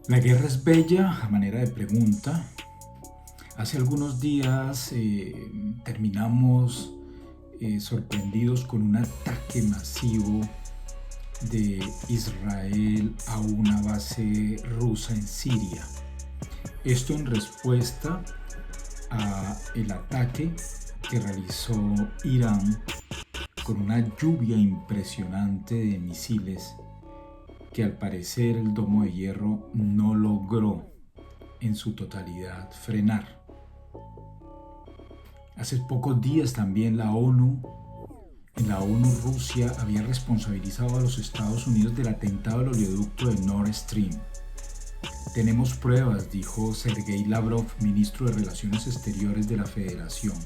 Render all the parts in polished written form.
La guerra es bella a manera de pregunta. Hace algunos días terminamos sorprendidos con un ataque masivo de Israel a una base rusa en Siria. Esto en respuesta a el ataque que realizó Irán con una lluvia impresionante de misiles que al parecer el domo de hierro no logró en su totalidad frenar. Hace pocos días también en la ONU Rusia había responsabilizado a los Estados Unidos del atentado al oleoducto de Nord Stream. Tenemos pruebas, dijo Sergei Lavrov, ministro de Relaciones Exteriores de la Federación.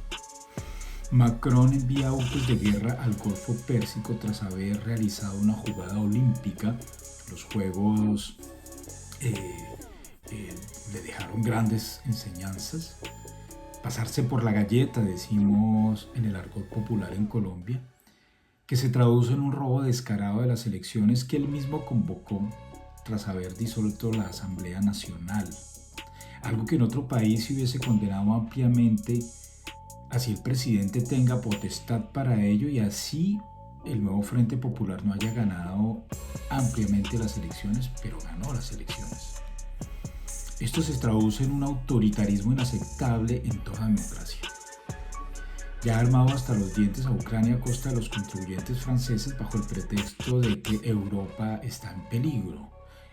Macron envía autos de guerra al Golfo Pérsico tras haber realizado una jugada olímpica. Los Juegos le dejaron grandes enseñanzas. Pasarse por la galleta, decimos en el argot popular en Colombia, que se traduce en un robo descarado de las elecciones que él mismo convocó tras haber disuelto la Asamblea Nacional. Algo que en otro país se hubiese condenado ampliamente, así el presidente tenga potestad para ello y así el nuevo Frente Popular no haya ganado ampliamente las elecciones, pero ganó las elecciones. Esto se traduce en un autoritarismo inaceptable en toda democracia. Ya ha armado hasta los dientes a Ucrania a costa de los contribuyentes franceses bajo el pretexto de que Europa está en peligro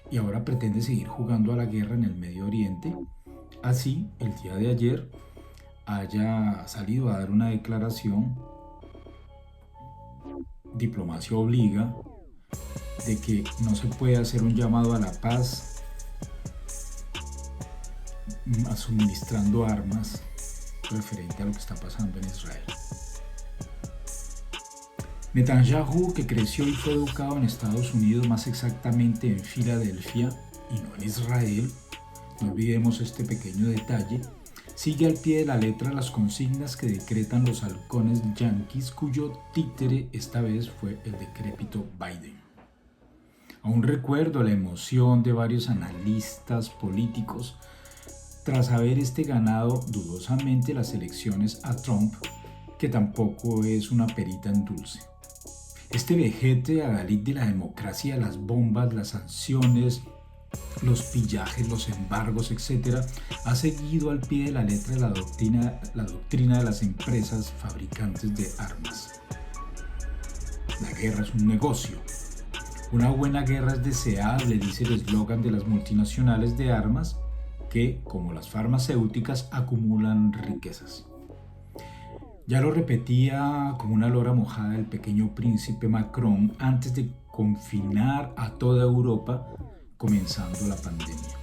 y ahora pretende seguir jugando a la guerra en el Medio Oriente. Así, el día de ayer haya salido a dar una declaración, diplomacia obliga, de que no se puede hacer un llamado a la paz suministrando armas referente a lo que está pasando en Israel. Netanyahu, que creció y fue educado en Estados Unidos, más exactamente en Filadelfia y no en Israel, no olvidemos este pequeño detalle, sigue al pie de la letra las consignas que decretan los halcones yanquis, cuyo títere esta vez fue el decrépito Biden. Aún recuerdo la emoción de varios analistas políticos tras haber ganado dudosamente las elecciones a Trump, que tampoco es una perita en dulce. Este vejete adalid de la democracia, las bombas, las sanciones, los pillajes, los embargos, etc., ha seguido al pie de la letra la doctrina de las empresas fabricantes de armas. La guerra es un negocio. Una buena guerra es deseable, dice el eslogan de las multinacionales de armas, que, como las farmacéuticas, acumulan riquezas. Ya lo repetía como una lora mojada el pequeño príncipe Macron antes de confinar a toda Europa, comenzando la pandemia.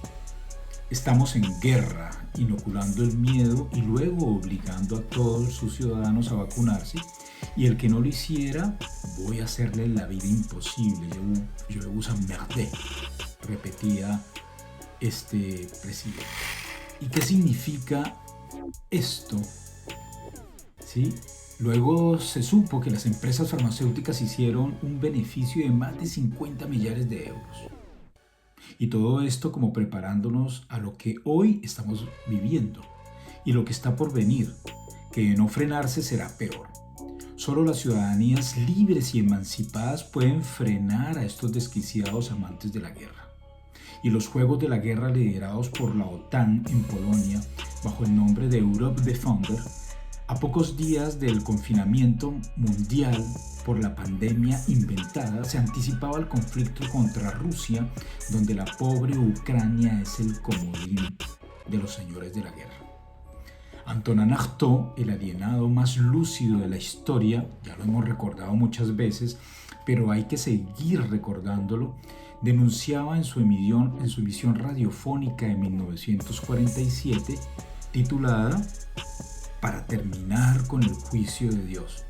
Estamos en guerra, inoculando el miedo y luego obligando a todos sus ciudadanos a vacunarse, y el que no lo hiciera, voy a hacerle la vida imposible. Je vous emmerde, repetía este presidente. ¿Y qué significa esto? ¿Sí? Luego se supo que las empresas farmacéuticas hicieron un beneficio de más de 50 millares de euros. Y todo esto como preparándonos a lo que hoy estamos viviendo y lo que está por venir, que de no frenarse será peor. Solo las ciudadanías libres y emancipadas pueden frenar a estos desquiciados amantes de la guerra. Y los juegos de la guerra liderados por la OTAN en Polonia, bajo el nombre de Europe Defender, a pocos días del confinamiento mundial por la pandemia inventada, se anticipaba el conflicto contra Rusia, donde la pobre Ucrania es el comodín de los señores de la guerra. Antonin Artaud, el alienado más lúcido de la historia, ya lo hemos recordado muchas veces, pero hay que seguir recordándolo, denunciaba en su emisión radiofónica de 1947, titulada Para terminar con el juicio de Dios,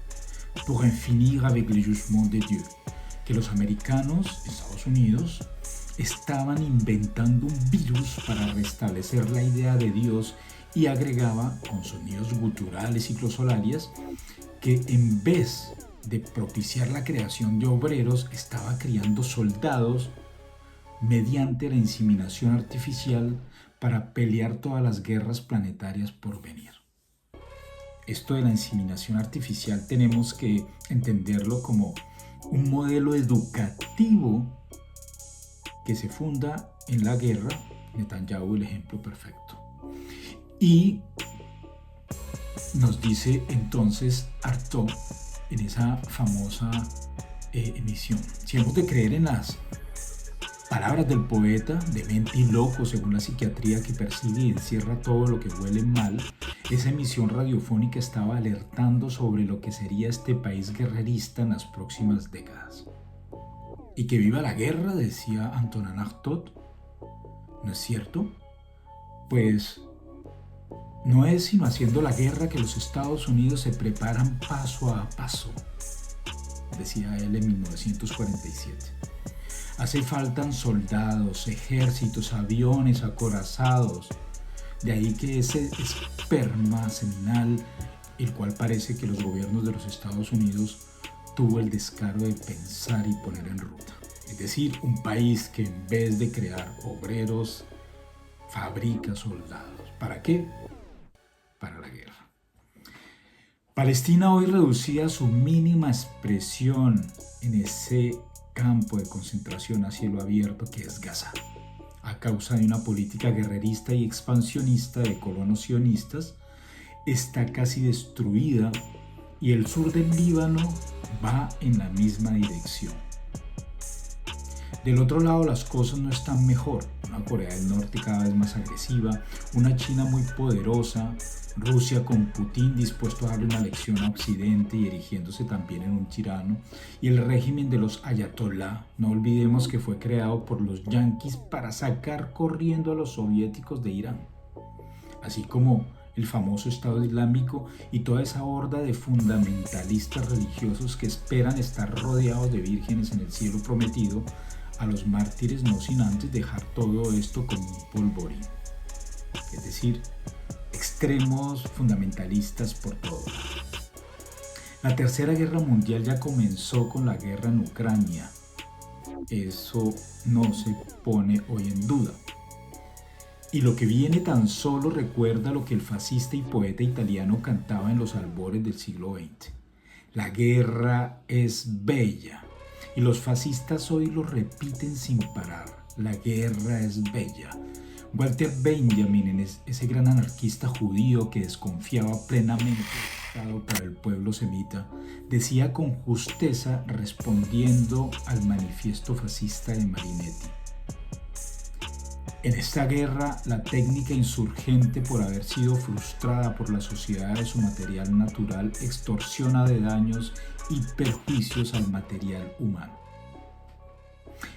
pour en finir avec le jugement de Dieu, que los americanos, Estados Unidos, estaban inventando un virus para restablecer la idea de Dios, y agregaba con sonidos guturales y glosolarias que en vez de propiciar la creación de obreros, estaba criando soldados mediante la inseminación artificial para pelear todas las guerras planetarias por venir. Esto de la inseminación artificial tenemos que entenderlo como un modelo educativo que se funda en la guerra. Netanyahu, el ejemplo perfecto. Y nos dice entonces Artaud en esa famosa emisión: si hemos de creer en las palabras del poeta, demente y loco según la psiquiatría que persigue y encierra todo lo que huele mal, esa emisión radiofónica estaba alertando sobre lo que sería este país guerrerista en las próximas décadas. Y que viva la guerra, decía Antonin Artaud. ¿No es cierto? Pues no es sino haciendo la guerra que los Estados Unidos se preparan paso a paso, decía él en 1947. Hace falta soldados, ejércitos, aviones, acorazados. De ahí que ese esperma seminal, el cual parece que los gobiernos de los Estados Unidos tuvo el descaro de pensar y poner en ruta. Es decir, un país que en vez de crear obreros, fabrica soldados. ¿Para qué? Para la guerra. Palestina hoy reducida a su mínima expresión en ese campo de concentración a cielo abierto que es Gaza, a causa de una política guerrerista y expansionista de colonos sionistas, está casi destruida y el sur del Líbano va en la misma dirección. Del otro lado las cosas no están mejor. Una Corea del Norte cada vez más agresiva, una China muy poderosa, Rusia con Putin dispuesto a darle una lección a Occidente y erigiéndose también en un tirano, y el régimen de los ayatolá, no olvidemos que fue creado por los yanquis para sacar corriendo a los soviéticos de Irán, así como el famoso Estado Islámico y toda esa horda de fundamentalistas religiosos que esperan estar rodeados de vírgenes en el cielo prometido a los mártires, no sin antes dejar todo esto como un polvorín. Es decir, extremos fundamentalistas por todo. La Tercera Guerra Mundial ya comenzó con la guerra en Ucrania. Eso no se pone hoy en duda. Y lo que viene tan solo recuerda lo que el fascista y poeta italiano cantaba en los albores del siglo XX. La guerra es bella. Y los fascistas hoy lo repiten sin parar. La guerra es bella. Walter Benjamin, ese gran anarquista judío que desconfiaba plenamente del Estado para el pueblo semita, decía con justeza respondiendo al manifiesto fascista de Marinetti: en esta guerra, la técnica insurgente, por haber sido frustrada por la sociedad de su material natural, extorsiona de daños y perjuicios al material humano.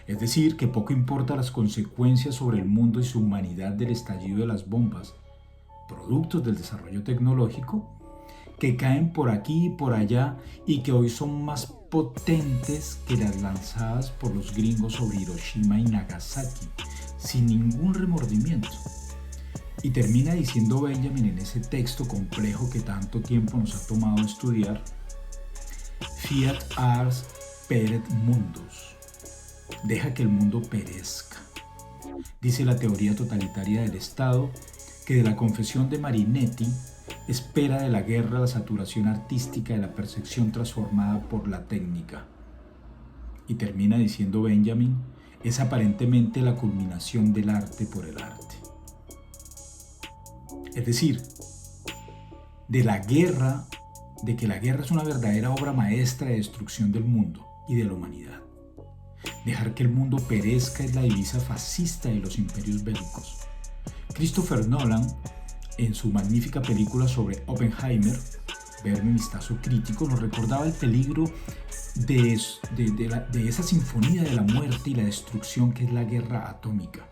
Es decir, que poco importa las consecuencias sobre el mundo y su humanidad del estallido de las bombas, productos del desarrollo tecnológico, que caen por aquí y por allá y que hoy son más potentes que las lanzadas por los gringos sobre Hiroshima y Nagasaki, sin ningún remordimiento. Y termina diciendo Benjamin en ese texto complejo que tanto tiempo nos ha tomado estudiar: Fiat ars peret mundus. Deja que el mundo perezca. Dice la teoría totalitaria del Estado que de la confesión de Marinetti espera de la guerra la saturación artística de la percepción transformada por la técnica. Y termina diciendo Benjamin: es aparentemente la culminación del arte por el arte. Es decir, de que la guerra es una verdadera obra maestra de destrucción del mundo y de la humanidad. Dejar que el mundo perezca es la divisa fascista de los imperios bélicos. Christopher Nolan, en su magnífica película sobre Oppenheimer, Verme un vistazo crítico, nos recordaba el peligro de esa sinfonía de la muerte y la destrucción que es la guerra atómica.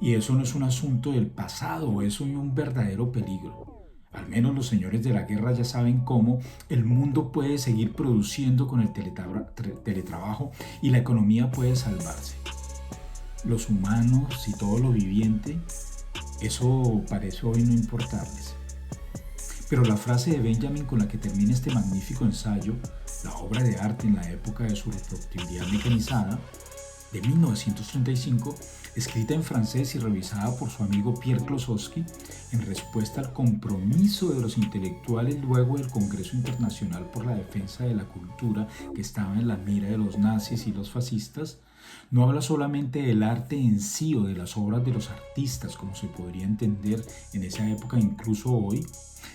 Y eso no es un asunto del pasado, eso es un verdadero peligro. Al menos los señores de la guerra ya saben cómo el mundo puede seguir produciendo con el teletrabajo y la economía puede salvarse. Los humanos y todo lo viviente, eso parece hoy no importarles. Pero la frase de Benjamin con la que termina este magnífico ensayo, la obra de arte en la época de su reproductibilidad mecanizada, de 1935, escrita en francés y revisada por su amigo Pierre Klossowski, en respuesta al compromiso de los intelectuales luego del Congreso Internacional por la Defensa de la Cultura, que estaba en la mira de los nazis y los fascistas, no habla solamente del arte en sí o de las obras de los artistas, como se podría entender en esa época incluso hoy,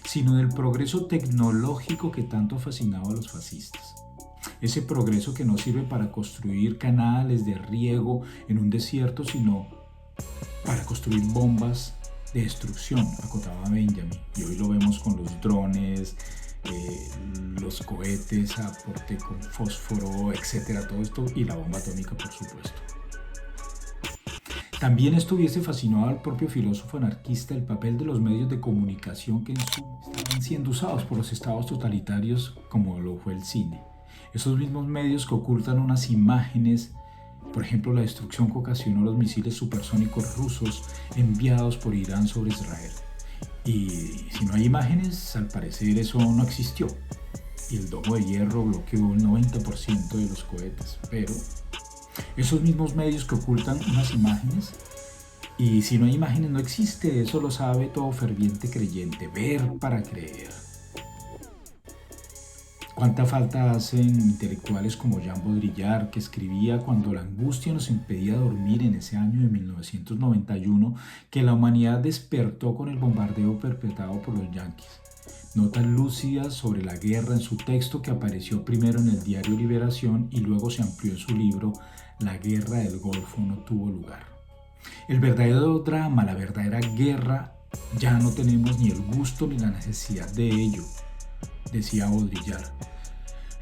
sino del progreso tecnológico que tanto fascinaba a los fascistas. Ese progreso que no sirve para construir canales de riego en un desierto, sino para construir bombas de destrucción, acotaba Benjamin. Y hoy lo vemos con los drones, los cohetes a aporte con fósforo, etcétera, todo esto, y la bomba atómica, por supuesto. También esto hubiese fascinado al propio filósofo anarquista el papel de los medios de comunicación que estaban siendo usados por los estados totalitarios, como lo fue el cine. Esos mismos medios que ocultan unas imágenes, por ejemplo la destrucción que ocasionó los misiles supersónicos rusos enviados por Irán sobre Israel. Y si no hay imágenes, al parecer eso no existió. Y el domo de hierro bloqueó el 90% de los cohetes. Pero esos mismos medios que ocultan unas imágenes, y si no hay imágenes no existe, eso lo sabe todo ferviente creyente, ver para creer. ¿Cuánta falta hacen intelectuales como Jean Baudrillard, que escribía cuando la angustia nos impedía dormir en ese año de 1991, que la humanidad despertó con el bombardeo perpetrado por los yanquis? Notas lúcidas sobre la guerra en su texto, que apareció primero en el diario Liberación y luego se amplió en su libro La guerra del Golfo no tuvo lugar. El verdadero drama, la verdadera guerra, ya no tenemos ni el gusto ni la necesidad de ello, decía Baudrillard.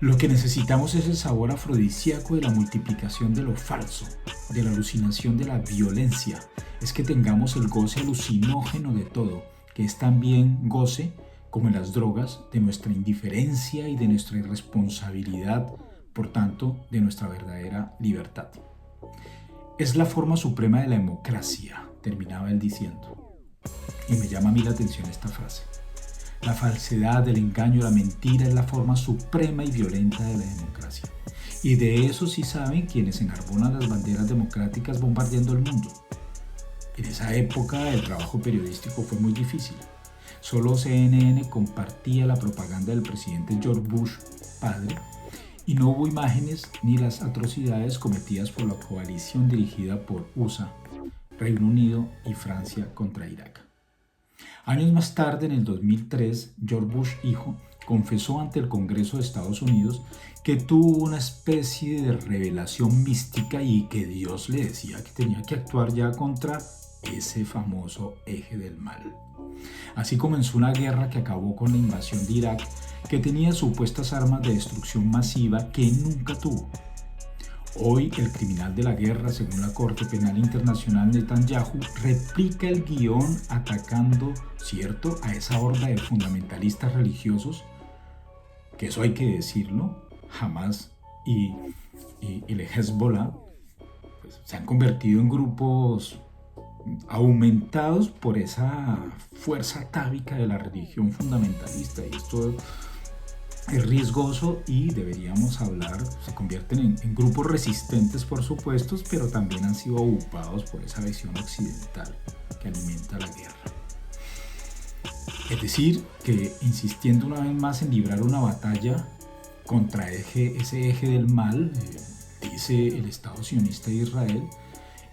Lo que necesitamos es el sabor afrodisíaco de la multiplicación de lo falso, de la alucinación de la violencia. Es que tengamos el goce alucinógeno de todo, que es también goce, como en las drogas, de nuestra indiferencia y de nuestra irresponsabilidad, por tanto, de nuestra verdadera libertad. Es la forma suprema de la democracia, terminaba él diciendo. Y me llama a mí la atención esta frase. La falsedad, el engaño, la mentira es la forma suprema y violenta de la democracia. Y de eso sí saben quienes enarbolan las banderas democráticas bombardeando el mundo. En esa época el trabajo periodístico fue muy difícil. Solo CNN compartía la propaganda del presidente George Bush, padre, y no hubo imágenes ni las atrocidades cometidas por la coalición dirigida por USA, Reino Unido y Francia contra Irak. Años más tarde, en el 2003, George Bush hijo confesó ante el Congreso de Estados Unidos que tuvo una especie de revelación mística y que Dios le decía que tenía que actuar ya contra ese famoso eje del mal. Así comenzó una guerra que acabó con la invasión de Irak, que tenía supuestas armas de destrucción masiva que nunca tuvo. Hoy, el criminal de la guerra, según la Corte Penal Internacional, Netanyahu, replica el guión atacando, ¿cierto?, a esa horda de fundamentalistas religiosos, que eso hay que decirlo, Hamas y el Hezbollah, pues, se han convertido en grupos aumentados por esa fuerza atávica de la religión fundamentalista, y esto es riesgoso y deberíamos hablar, se convierten en grupos resistentes por supuesto, pero también han sido ocupados por esa visión occidental que alimenta la guerra. Es decir, que insistiendo una vez más en librar una batalla contra ese eje del mal, dice el Estado sionista de Israel,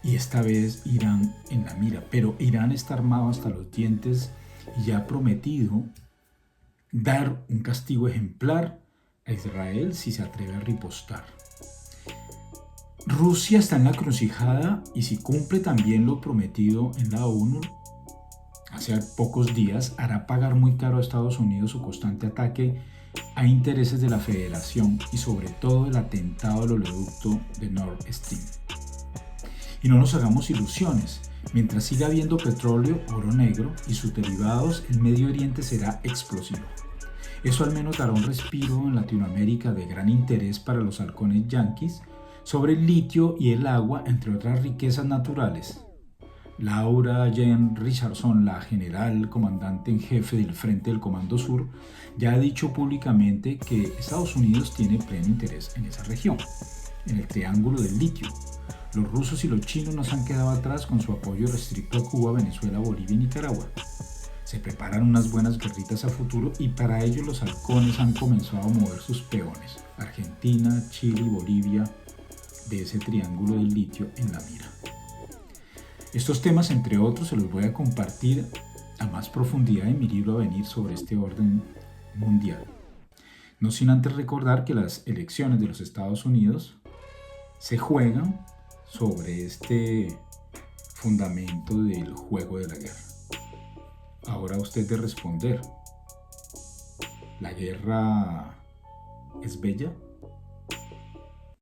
y esta vez Irán en la mira, pero Irán está armado hasta los dientes y ya ha prometido dar un castigo ejemplar a Israel si se atreve a ripostar. Rusia está en la encrucijada y si cumple también lo prometido en la ONU hace pocos días, hará pagar muy caro a Estados Unidos su constante ataque a intereses de la Federación y sobre todo el atentado al oleoducto de Nord Stream. Y no nos hagamos ilusiones. Mientras siga habiendo petróleo, oro negro y sus derivados, el Medio Oriente será explosivo. Eso al menos dará un respiro en Latinoamérica de gran interés para los halcones yanquis sobre el litio y el agua, entre otras riquezas naturales. Laura Jane Richardson, la general comandante en jefe del Frente del Comando Sur, ya ha dicho públicamente que Estados Unidos tiene pleno interés en esa región, en el triángulo del litio, Los rusos y los chinos no se han quedado atrás con su apoyo restricto a Cuba, Venezuela, Bolivia y Nicaragua. Se preparan unas buenas guerritas a futuro y para ello los halcones han comenzado a mover sus peones. Argentina, Chile y Bolivia, de ese triángulo del litio en la mira. Estos temas, entre otros, se los voy a compartir a más profundidad en mi libro a venir sobre este orden mundial. No sin antes recordar que las elecciones de los Estados Unidos se juegan sobre este fundamento del juego de la guerra. Ahora usted de responder, ¿la guerra es bella?